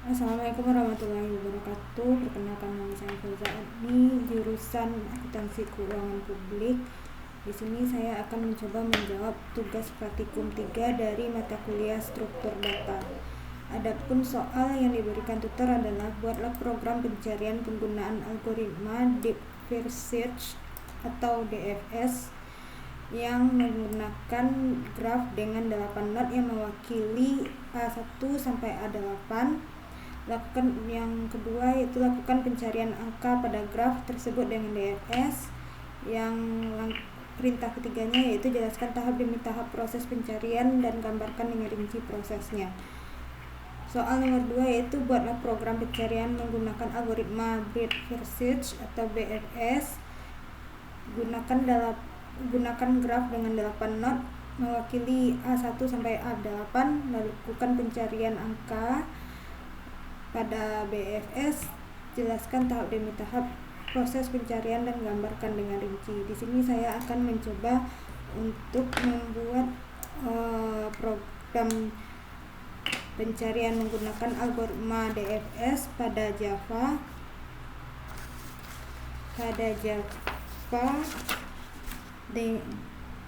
Assalamualaikum warahmatullahi wabarakatuh. Perkenalkan, nama saya Fauza ini jurusan Akuntansi Keuangan Publik. Di sini saya akan mencoba menjawab tugas praktikum 3 dari mata kuliah Struktur Data. Adapun soal yang diberikan tutor adalah buatlah program pencarian penggunaan algoritma Deep First Search atau DFS yang menggunakan graf dengan 8 not yang mewakili A1 sampai A8. Yang kedua yaitu lakukan pencarian angka pada graf tersebut dengan DFS. Perintah ketiganya yaitu jelaskan tahap demi tahap proses pencarian dan gambarkan dengan rinci prosesnya. Soal nomor 2 yaitu buatlah program pencarian menggunakan algoritma Breadth First Search atau BFS. Gunakan graf dengan 8 not mewakili A1 sampai A8, lakukan pencarian angka pada BFS, jelaskan tahap demi tahap proses pencarian dan gambarkan dengan rinci. Di sini saya akan mencoba untuk membuat program pencarian menggunakan algoritma DFS pada Java.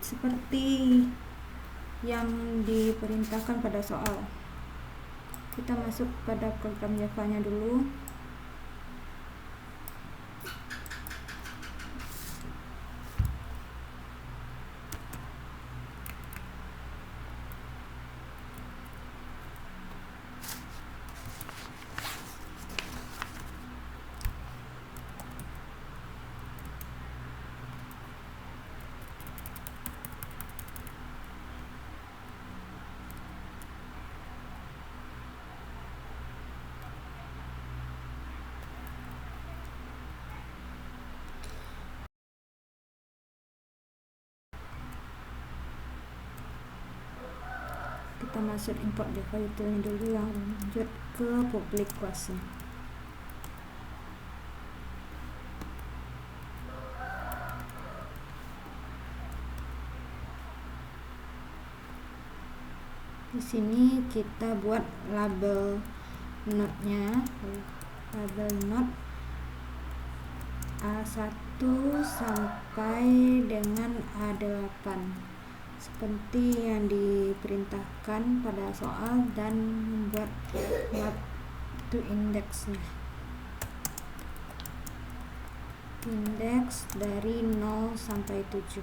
Seperti yang diperintahkan pada soal. Kita masuk pada program Java-nya dulu. Kita masuk import Java utility dulu, lanjut ke public class. Di sini kita buat label node-nya, label node A1 sampai dengan A8 seperti yang diperintahkan pada soal, dan membuat map to index-nya. Indeks dari 0 sampai 7.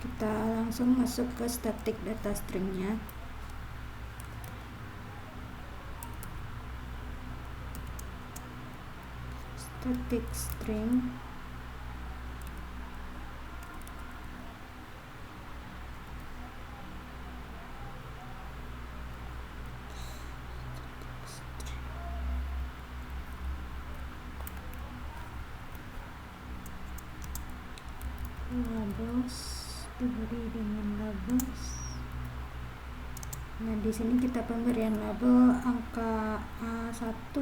Kita langsung masuk ke static data string-nya. Static string labels diberi dengan labels. Nah, di sini kita pemberian label angka A1,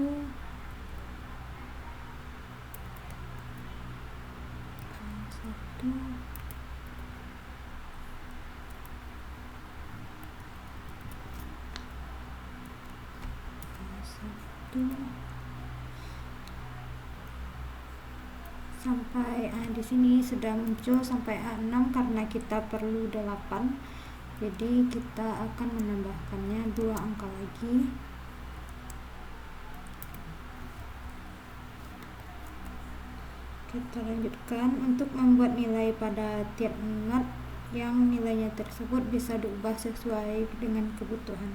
sampai di sini sudah muncul sampai A6 karena kita perlu 8. Jadi kita akan menambahkannya 2 angka lagi. Kita lanjutkan untuk membuat nilai pada tiap not yang nilainya tersebut bisa diubah sesuai dengan kebutuhan.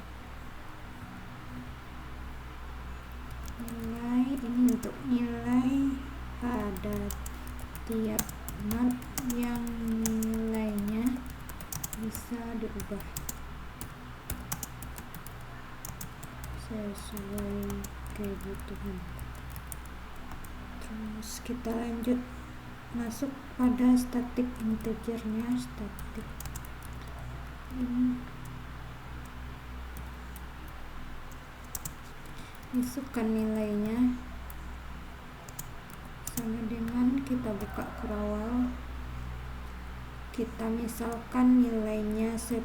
Nilai ini untuk nilai pada tiap not yang nilainya bisa diubah sesuai kebutuhan. Terus kita lanjut masuk pada static integernya. Static ini masukkan nilainya sama dengan kita buka kurawal, kita misalkan nilainya 10,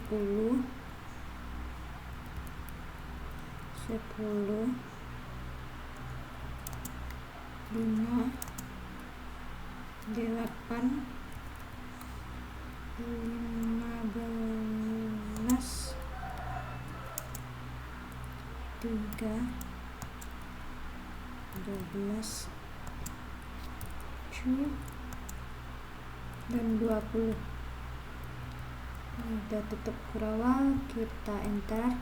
10, 5, 8, 15, 3, 12, 7, dan 20. Kita tutup kurawal, kita enter.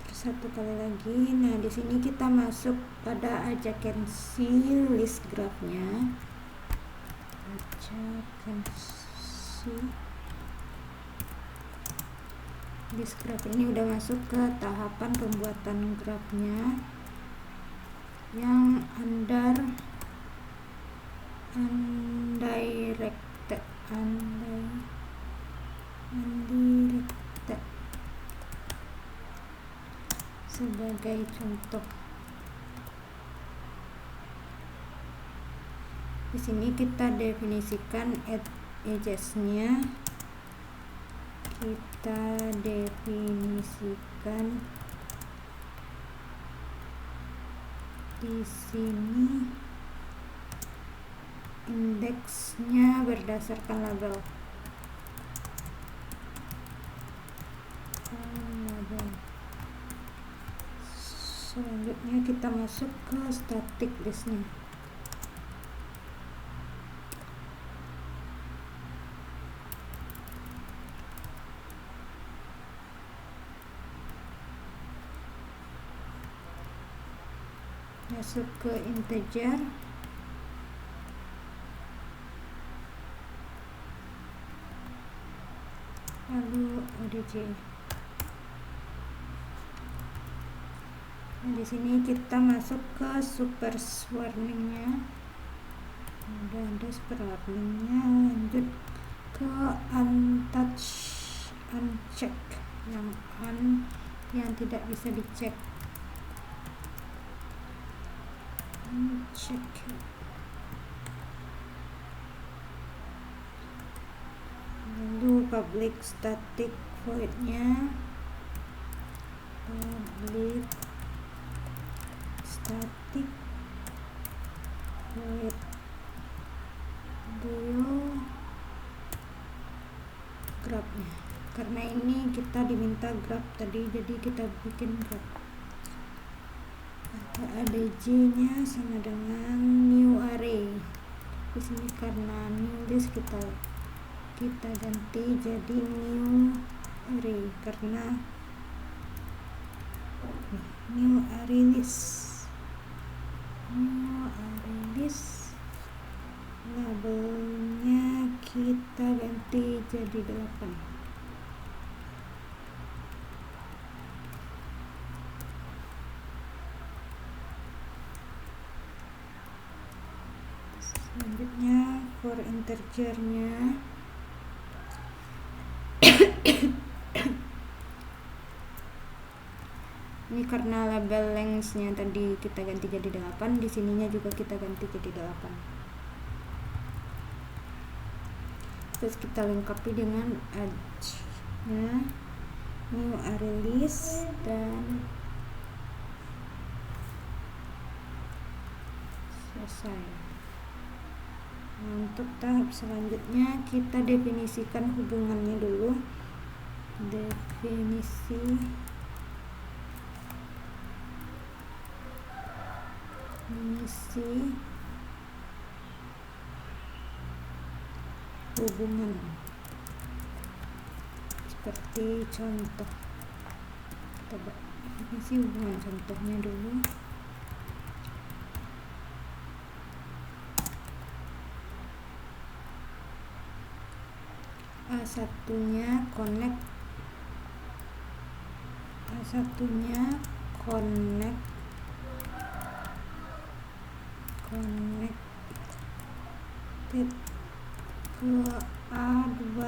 Terus satu kali lagi. Nah, di sini kita masuk pada adjacency list graph-nya. Adjacency list graph ini udah masuk ke tahapan pembuatan grafnya yang undirected. Sebagai contoh, di sini kita definisikan edges-nya. Kita definisikan di sini indeksnya berdasarkan label. Selanjutnya kita masuk ke static listnya. Masuk ke integer, lalu origin. Nah, di sini kita masuk ke super warningnya. Udah ada super warningnya. Lanjut ke untouch, uncheck, yang tidak bisa dicek. Uncheck. Lalu public static void-nya, public static void graph-nya. Karena ini kita diminta graph tadi, jadi kita bikin graph. ADJ-nya sama dengan new array. Di sini karena new list kita ganti jadi new array, karena new array list. Labelnya kita ganti jadi 8. Selanjutnya for integernya ini karena label length-nya tadi kita ganti jadi 8, di sininya juga kita ganti jadi 8. Terus kita lengkapi dengan edge-nya, new array list, dan selesai. Nah, untuk tahap selanjutnya kita definisikan hubungannya dulu. Definisi hubungan seperti contoh. Kita definisi hubungan contohnya dulu. A1-nya connect connected ke A2,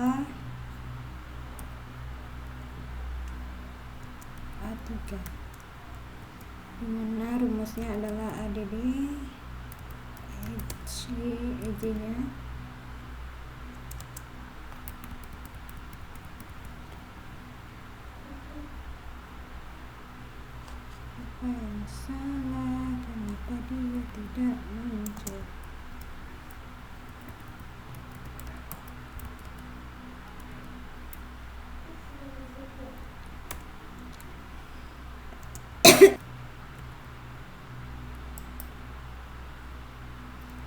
A3, dimana rumusnya adalah ADD EJ-nya Apa yang salah? Kenapa dia tidak muncul?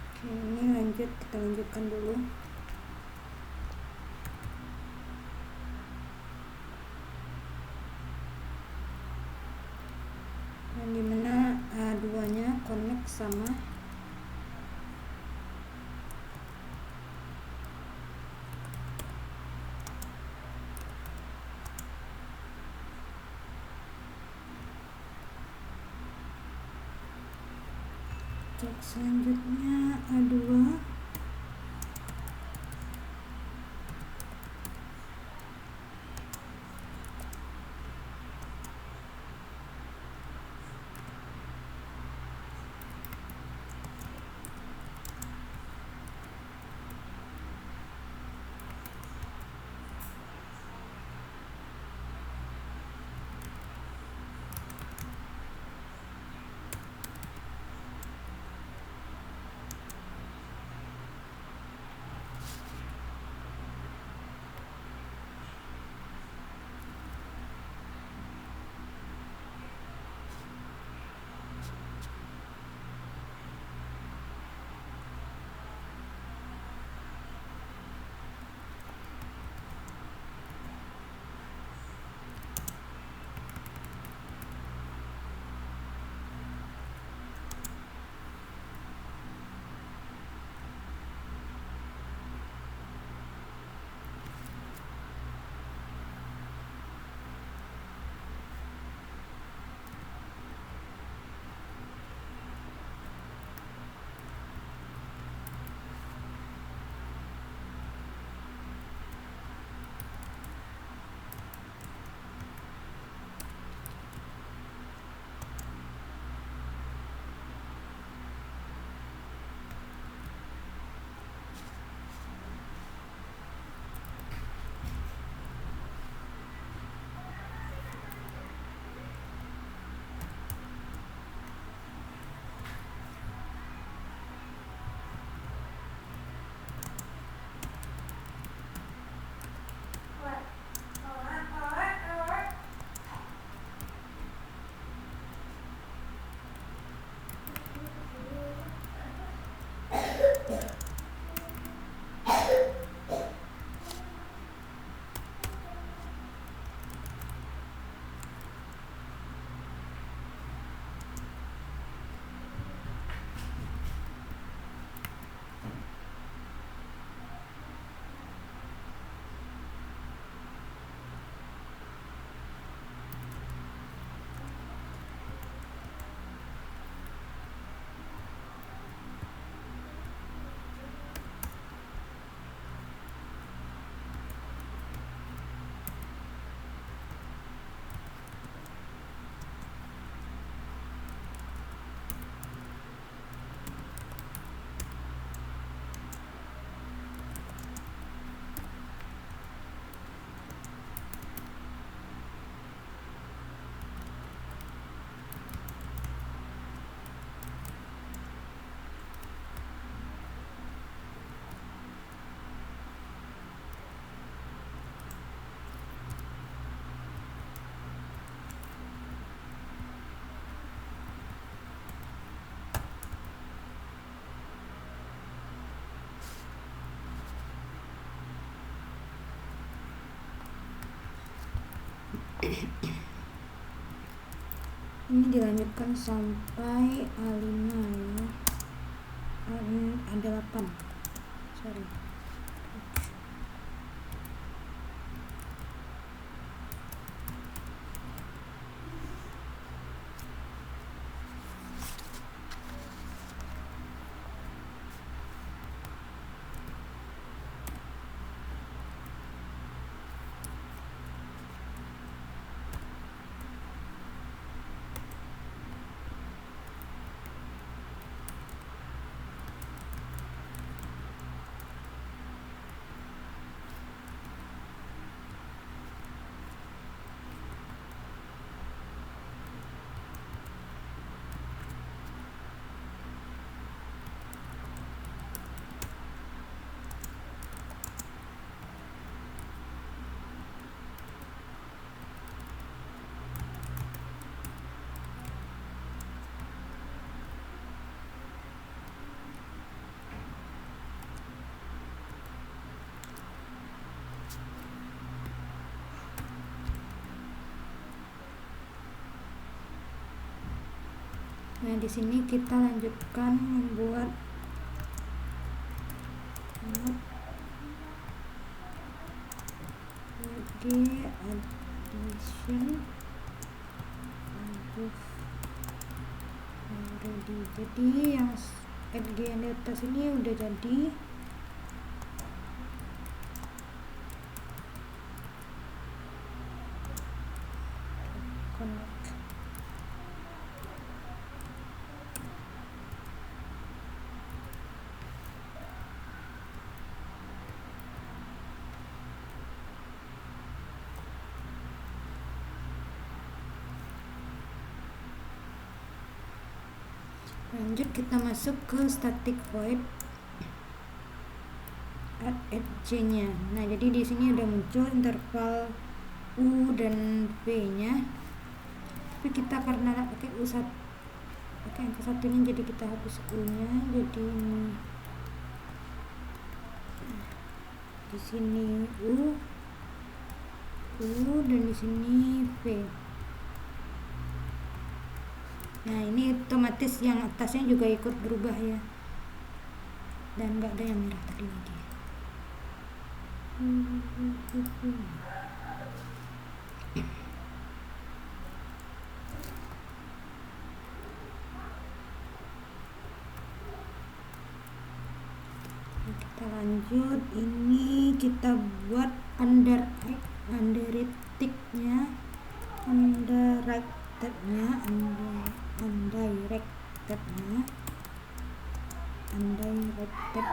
Oke, ini kita lanjutkan dulu. Yang dimana A2 nya connect sama cek selanjutnya A2 ini dilanjutkan sampai A5 ya. A8 sorry. Nah, di sini kita lanjutkan membuat addition ready. Jadi yang add yang di atas ini udah jadi. Lanjut kita masuk ke static void add edge nya. Nah, jadi di sini udah muncul interval U dan V nya, tapi kita karena pakai U1, pakai angka satunya, jadi kita hapus U nya. Jadi ini di sini U dan di sini V. Nah, ini otomatis yang atasnya juga ikut berubah ya, dan nggak ada yang merah tadi lagi. Kita lanjut, ini kita buat undirected nya, undirected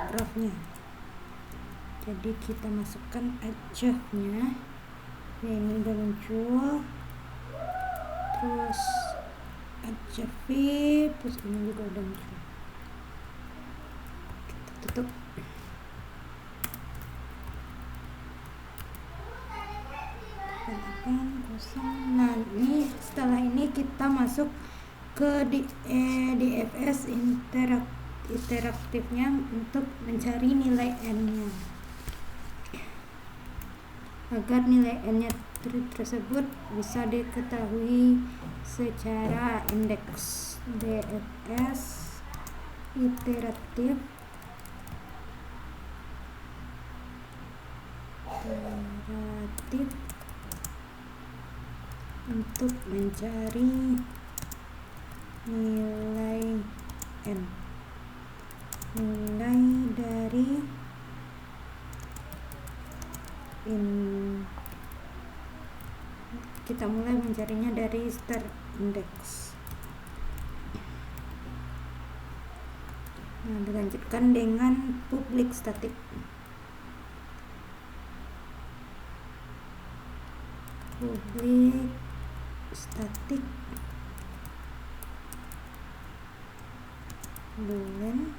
graph nya. Jadi kita masukkan edge nya ya, ini udah muncul, terus edge V, terus ini juga udah muncul. Kita tutup. Kosong. Nah, ini setelah ini kita masuk ke DFS interaktifnya untuk mencari nilai n nya, agar nilai n nya tersebut bisa diketahui secara indeks. DFS iteratif untuk mencari nilai n, nilai dari kita mulai mencarinya dari start index. Nah, dilanjutkan dengan public static. Public static boolean,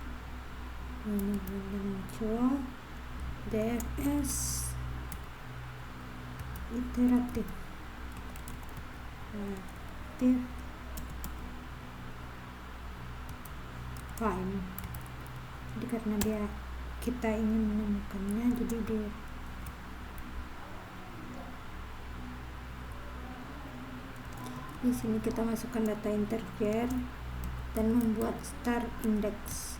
ini boolean muncul. DFS iteratif find. Jadi karena kita ingin menemukannya, jadi di sini kita masukkan data integer dan membuat start index,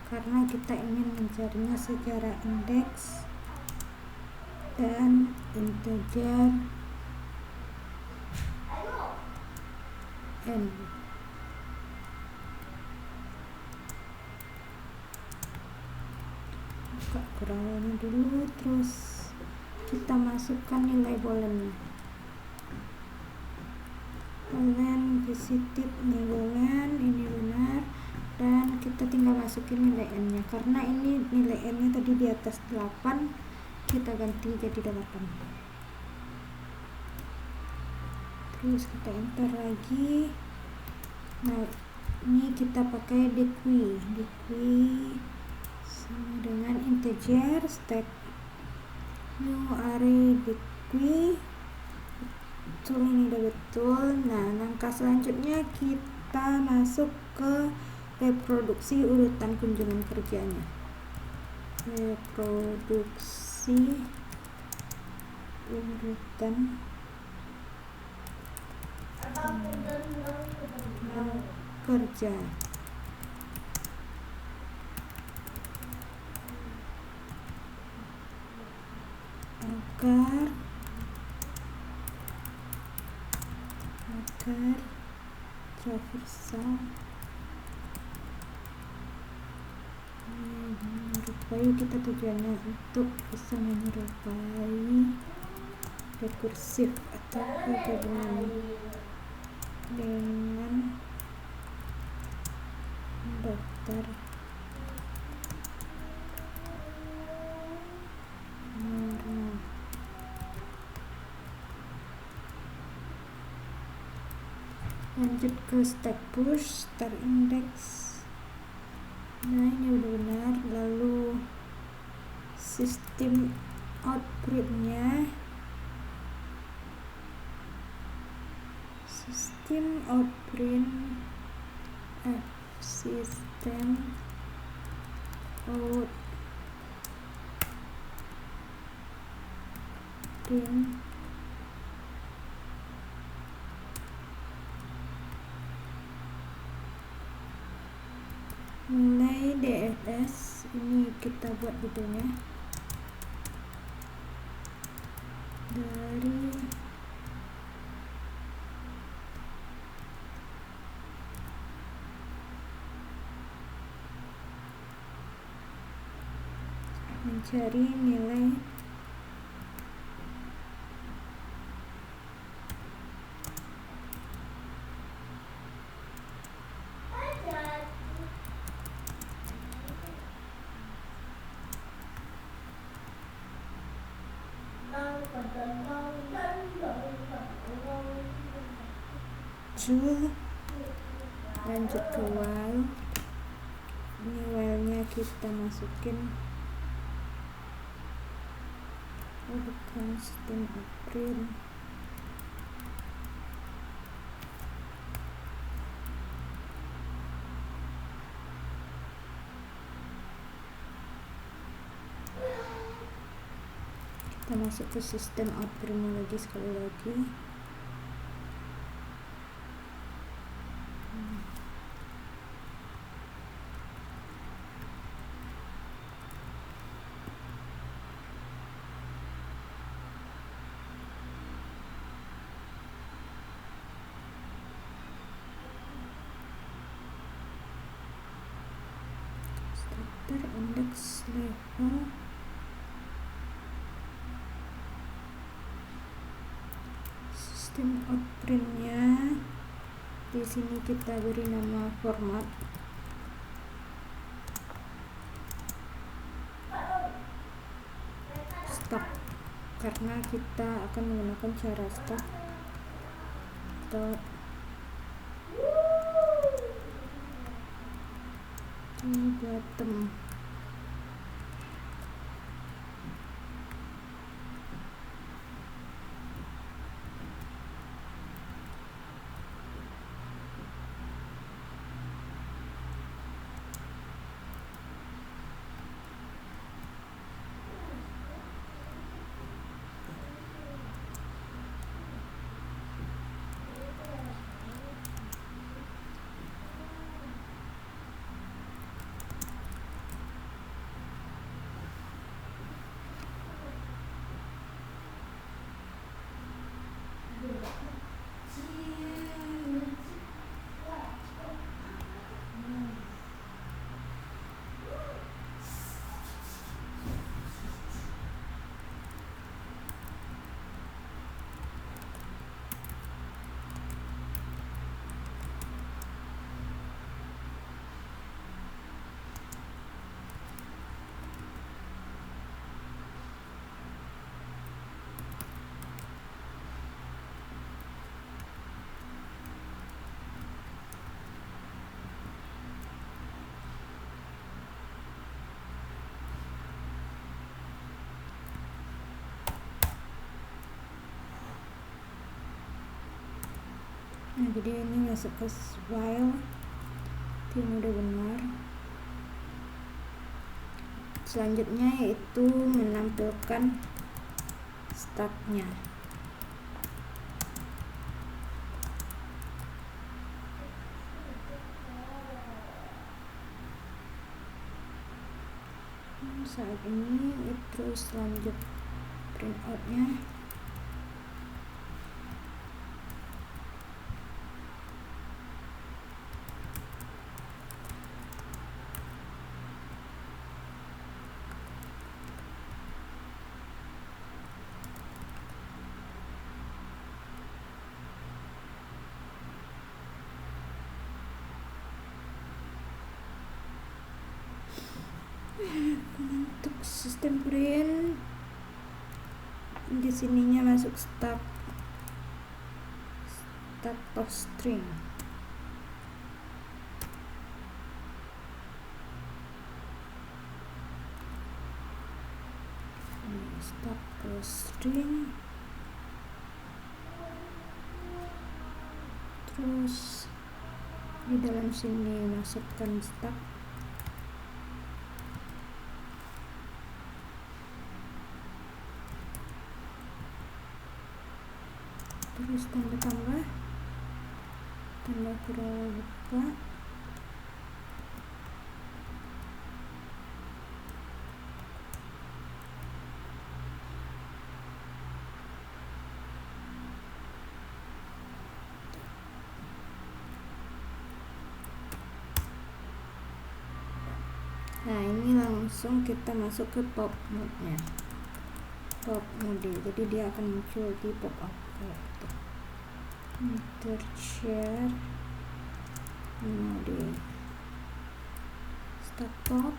karena kita ingin mencarinya secara indeks dan integer n. Buka kurangnya dulu, terus kita masukkan nilai booleannya. Boolean positif, ini boolean, ini benar, dan kita tinggal masukin nilai n nya, karena ini nilai n nya tadi di atas 8, kita ganti jadi 8. Terus kita enter lagi. Nah, ini kita pakai dequee sama dengan integer stack new array dequee. Betul, ini udah betul. Nah, langkah selanjutnya kita masuk ke reproduksi urutan kunjungan kerjanya. Reproduksi urutan kerja. Agar traversal menyerupai, kita tujuannya untuk bisa menyerupai rekursif atau pergabungan dengan daftar normal. Lanjut ke step push start index. Nah, ini udah benar. Lalu sistem outprintnya, sistem outprint system outprint nilai DFS. Ini kita buat judulnya dari mencari nilai jul. Lanjut ke while. Ini while nya kita masukin bukan sistem outprint, kita masuk ke sistem outprint lagi sekali lagi. Starter index level, sistem outprintnya di sini kita beri nama format stock, karena kita akan menggunakan cara stock atau di bottom. Nah, jadi ini masuk ke while, ini udah benar. Selanjutnya yaitu menampilkan startnya. saat ini. Terus lanjut print outnya. Untuk sistem print di sininya masuk start of string. Start of string, terus di dalam sini masukkan start. Terus tanda kurung buka, nah ini langsung kita masuk ke pop mode-nya, pop mode, jadi dia akan muncul di pop up. Share mode, start pop,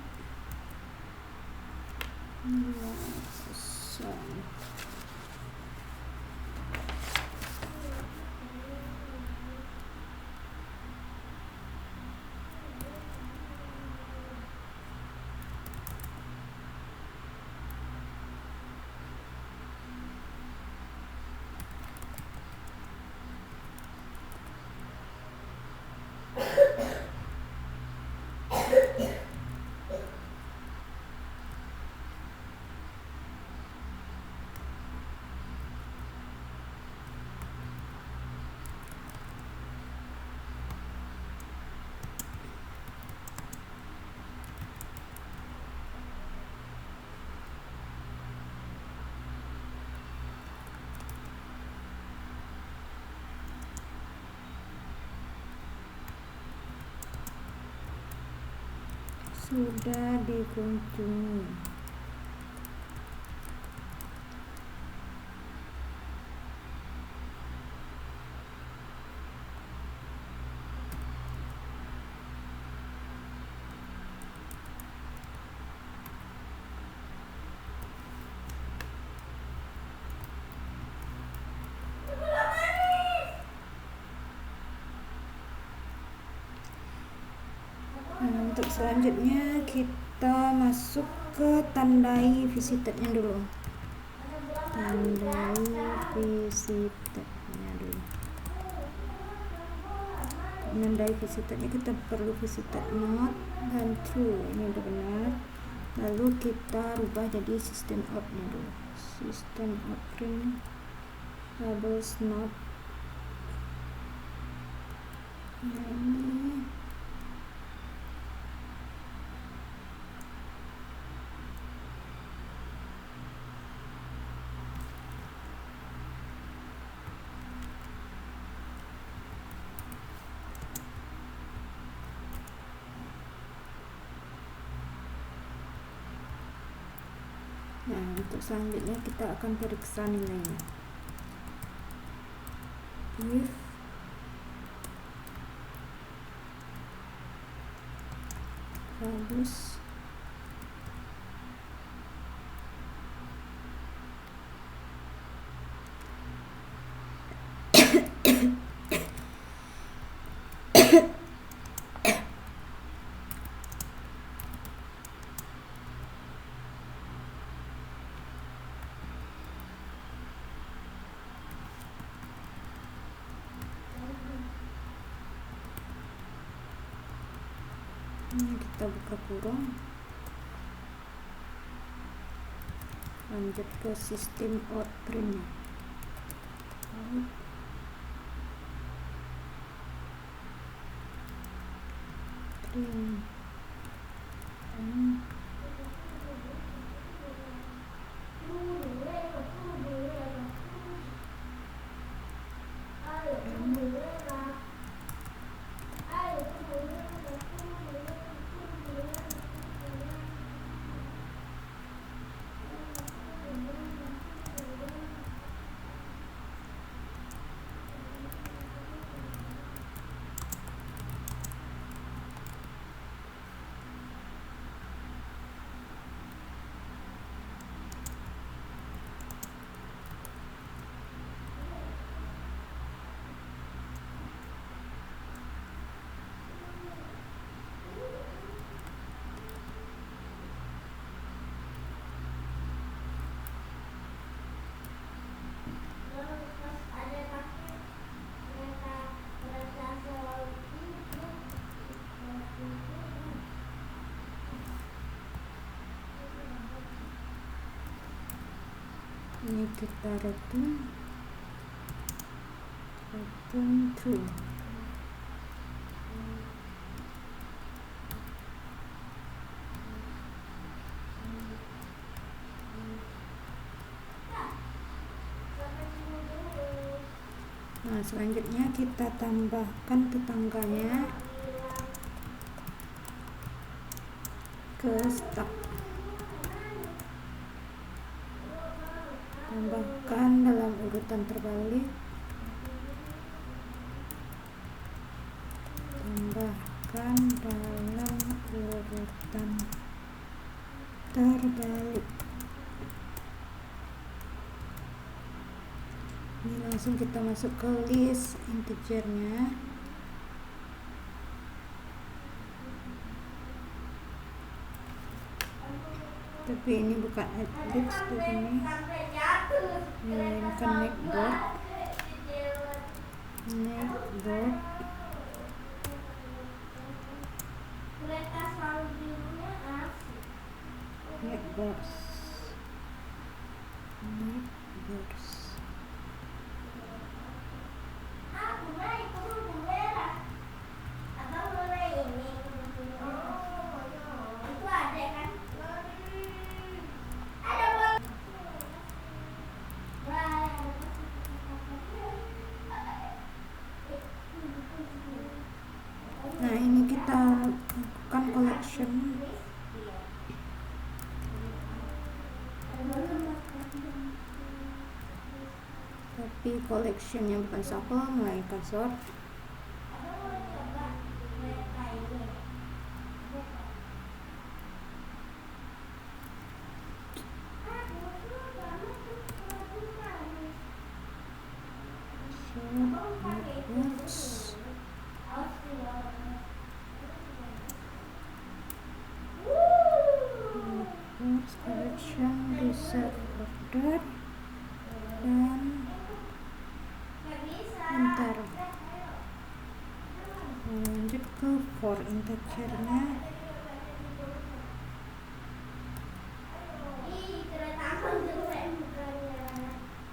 sudah dikunjungi. Untuk selanjutnya kita masuk ke tandai visitornya dulu. Menandai visitornya kita perlu visitor not dan true, ini udah benar. Lalu kita rubah jadi sistem out-nya dulu. Sistem out print labels not. Ini nah, untuk selanjutnya kita akan periksa nilainya. If bagus, ini kita buka kurung, lanjut ke sistem out print-nya. Ini kita return true. Nah, selanjutnya kita tambahkan tetangganya ke stack. Tambahkan dalam urutan terbalik. Tambahkan dalam urutan terbalik. Ini langsung kita masuk ke list integernya. Tapi ini bukan @list di sini. Ini connect board. Nah, ini kita lakukan collection. Tapi collectionnya bukan shuffle, melainkan sort. Collection reset order dan enter. Lanjut ke for integernya.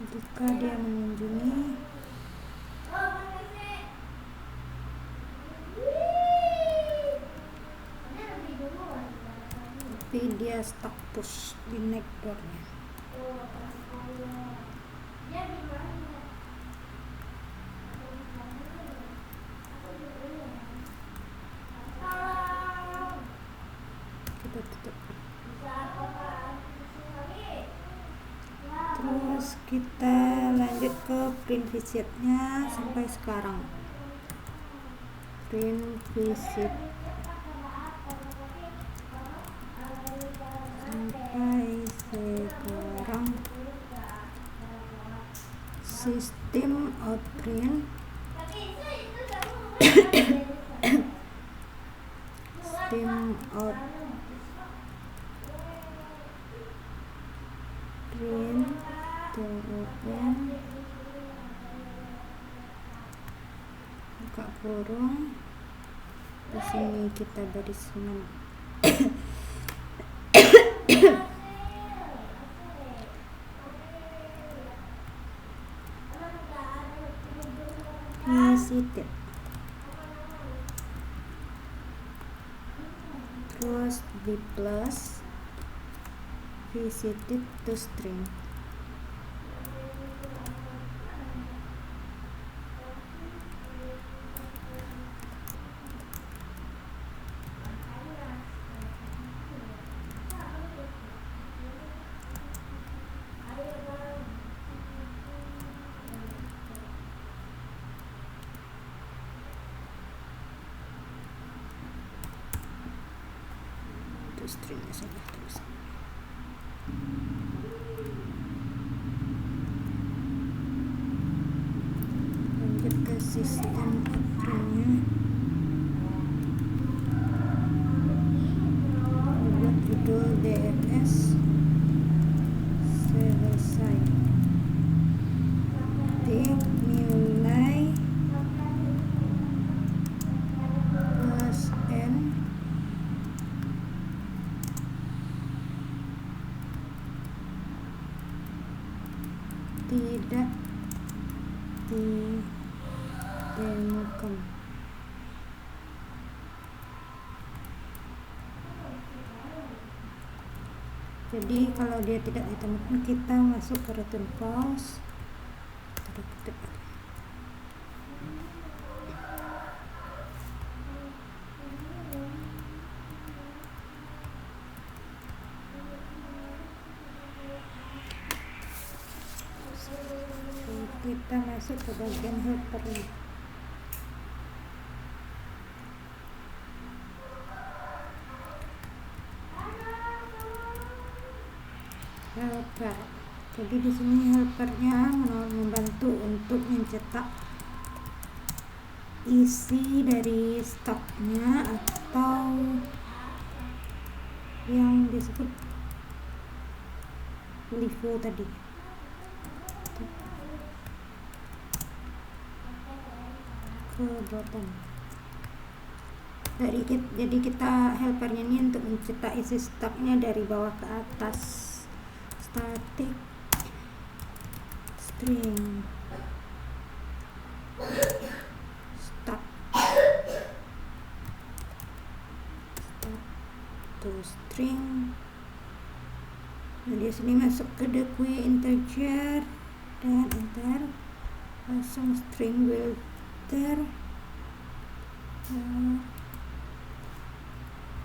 Jika dia mengunjungi, tapi dia stuck push di neck door-nya. Kita tutup. Terus kita lanjut ke print visitnya sampai sekarang. Print visit sampai sekarang. System out print. System out print open, buka kurung. Di sini kita bariskan visited. Terus B plus visited to string. Stringnya saja terus. Lanjut ke sistem printnya. Buat judul DNS selesai. Ketik nilai plus n temukan. Jadi kalau dia tidak ditemukan, kita masuk ke return false. Kita masuk ke bagian helper. Helper. Jadi di sini helpernya membantu untuk mencetak isi dari stoknya atau yang disebut LIFO tadi. Ke bottom. Jadi kita helpernya ini untuk mencetak isi stoknya dari bawah ke atas. Static string start to string. Nah, di sini masuk ke the queue integer dan enter, langsung string builder.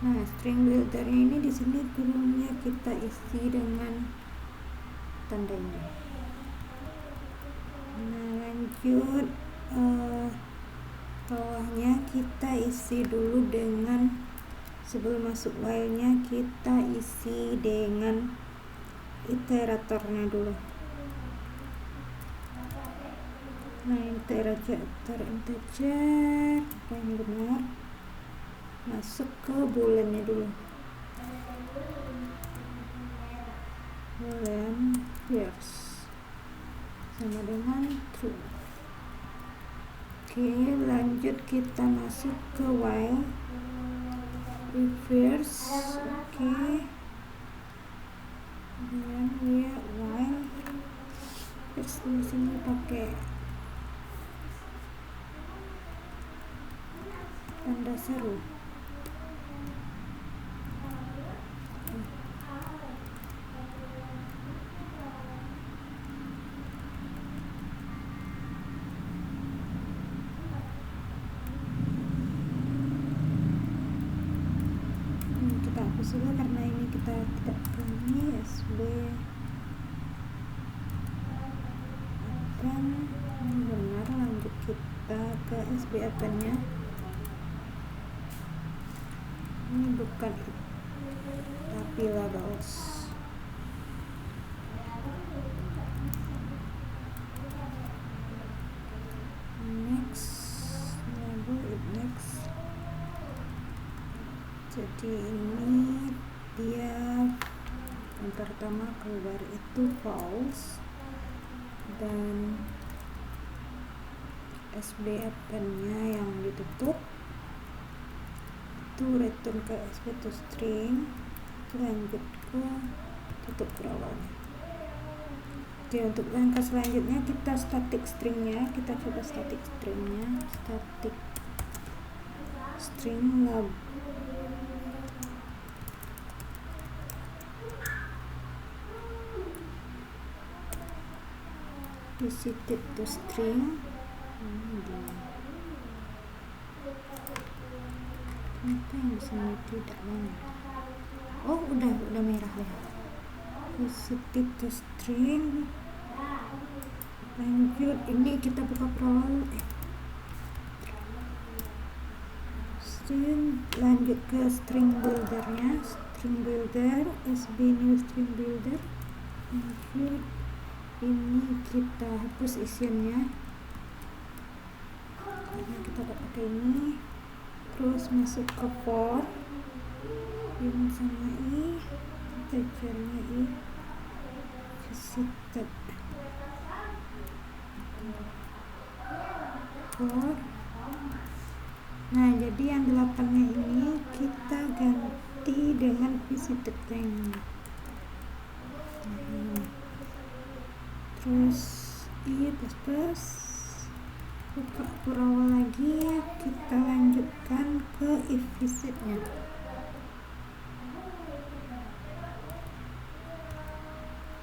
Nah, string builder ini di sini kurungnya kita isi dengan tanda ini. Nah, lanjut bawahnya kita isi dulu dengan, sebelum masuk while-nya kita isi dengan iteratornya dulu. Nah, integer yang benar, masuk ke booleannya dulu. Boolean yes sama dengan true. Oke, lanjut kita masuk ke while reverse. Oke, dan ya while terus di sini pakai tanda seru. Kita hapus dulu karena ini kita tidak berani. SB akan benar. Lanjut kita ke SB akan-nya. Ini bukan tapi labels. Next label it next. Jadi ini dia yang pertama keluar itu false, dan SB akan-nya yang ditutup itu return ke SB to string. Lanjut ke tutup berawalnya. Oke, untuk langkah selanjutnya kita static stringnya, kita coba static stringnya. Static string lab visited to string. Kenapa yang disini tidak banget? Oh, udah merah ya. Visited to string. Lanjut, ini kita buka perawal. String, lanjut ke string buildernya. String builder, SB new string builder. Lanjut, ini kita hapus isiannya karena kita tidak pakai ini. Terus masuk ke for, ini sama i, integernya i, visited for. Nah, jadi yang 8-nya ini kita ganti dengan visited length. Terus i plus buka Kurawal lagi, kita lanjutkan ke if visitnya.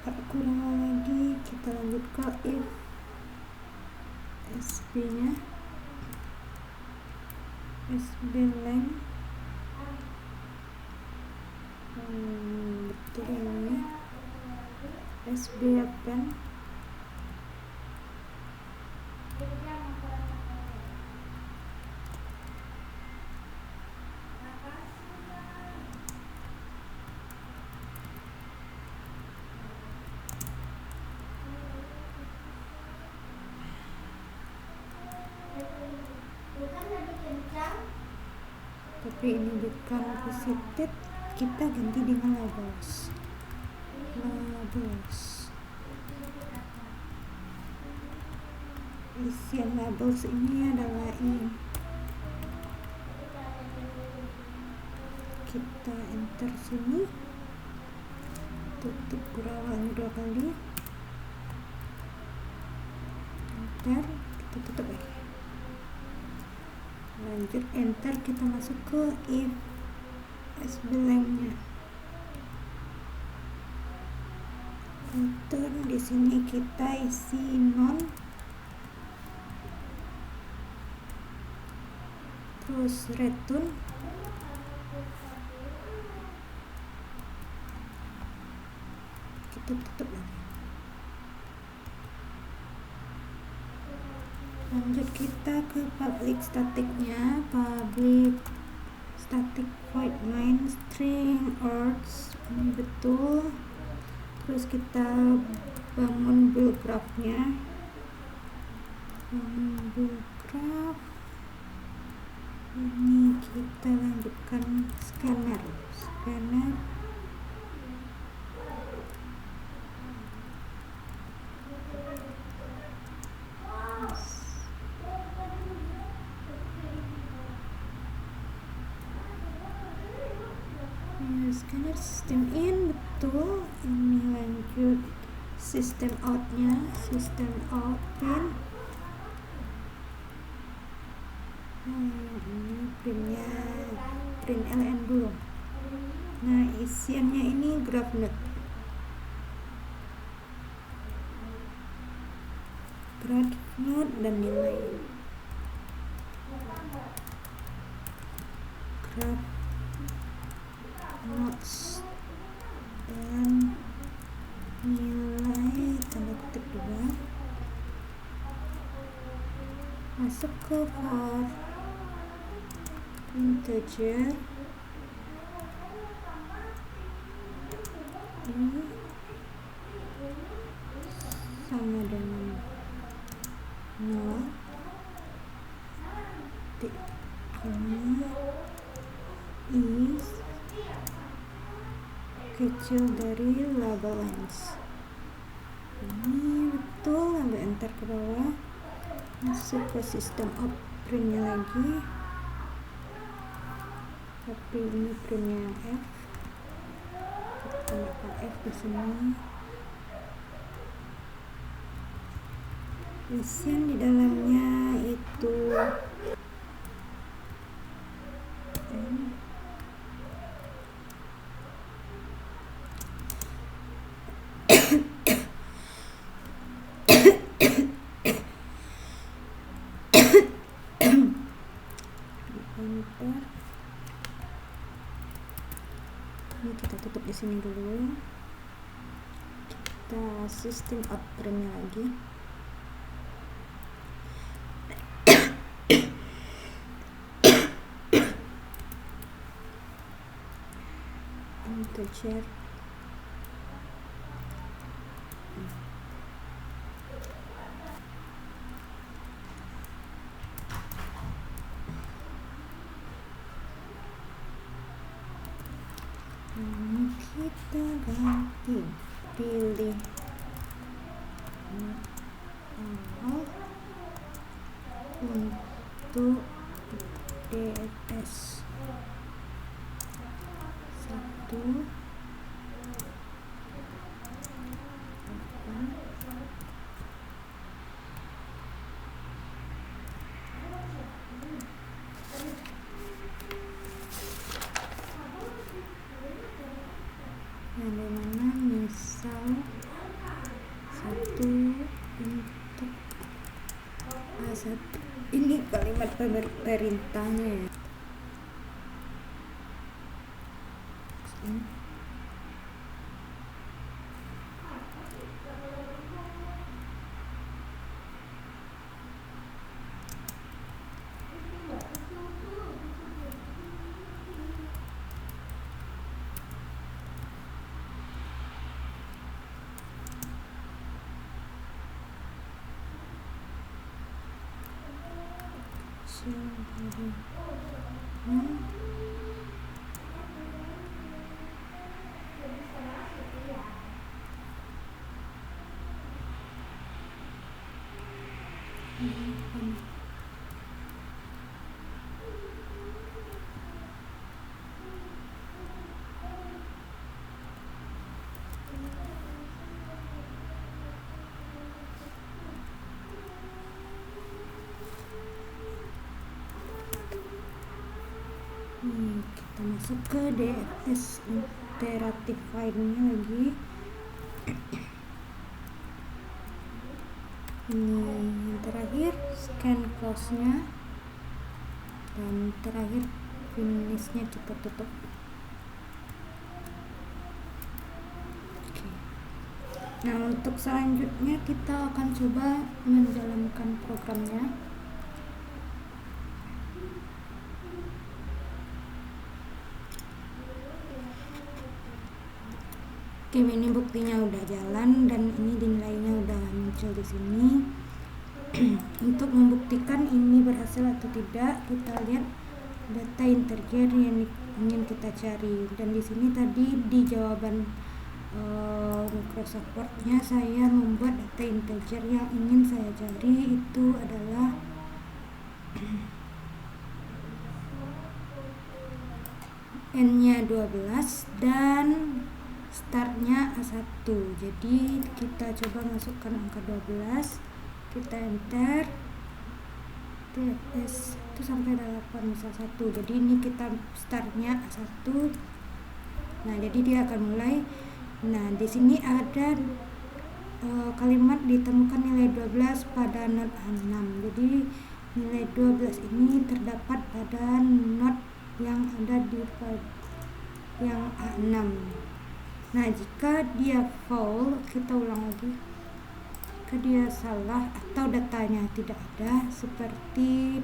Tak Kurawal lagi, kita lanjut ke if SB nya, SB length betul ini SB append tapi ini bukan visited, kita ganti dengan labels. Isian labels ini adalah ini, kita enter sini, tutup kurawalnya 2 kali, enter, kita tutup lagi, lanjut enter, kita masuk ke if SB length nya. Return, di sini kita isi non, terus return, kita tutup lagi. Lanjut kita ke public staticnya, public static void main string arts, ini betul. Terus kita bangun build graph-nya, build graph ini, kita lanjutkan scanner. Scanner system in, betul. Ini lanjut system out-nya, system out pin. Ini print ln dulu. Nah, isiannya ini graph node dan nilai. Graph nodes dan nilai tanda kutip 2, masuk ke for integer ini sama dengan 0, is kecil dari label length. Ini betul, ambil enter ke bawah, masuk ke system out printnya lagi, tapi ini printnya F, kita tambahkan F di sini. Isian di dalamnya itu ini kita tutup di sini dulu, kita system out printnya lagi, integer ini kita ganti, pilih awal untuk DFS 1 8 Ini kalimat perintahnya ya. Kita masuk ke DFS iteratif file-nya lagi. Ini yang terakhir scan close-nya, dan terakhir finish-nya kita tutup. Oke. Nah, untuk selanjutnya kita akan coba menjalankan programnya. Oke, ini buktinya udah jalan dan ini nilainya udah muncul di sini. Untuk membuktikan ini berhasil atau tidak, kita lihat data integer yang ingin kita cari. Dan di sini tadi di jawaban Microsoft Word-nya saya membuat data integer yang ingin saya cari itu adalah n-nya 12 dan startnya A1. Jadi kita coba masukkan angka 12, kita enter TFS itu sampai 8 misal 1. Jadi ini kita startnya A1. Nah, jadi dia akan mulai. Nah, di sini ada kalimat ditemukan nilai 12 pada not A6. Jadi nilai 12 ini terdapat pada not yang ada di yang A6. Nah, jika dia false, kita ulang lagi. Jika dia salah atau datanya tidak ada, seperti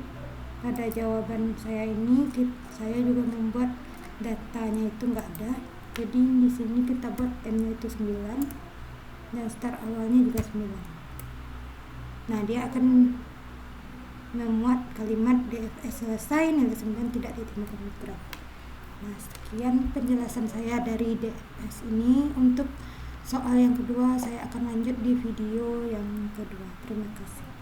pada jawaban saya ini, saya juga membuat datanya itu enggak ada. Jadi di sini kita buat n-nya itu 9 dan start awalnya juga 9. Nah, dia akan memuat kalimat DFS selesai, nilai 9 tidak ditemukan di graf. Nah, sekian penjelasan saya dari DFS ini. Untuk soal yang kedua saya akan lanjut di video yang kedua. Terima kasih.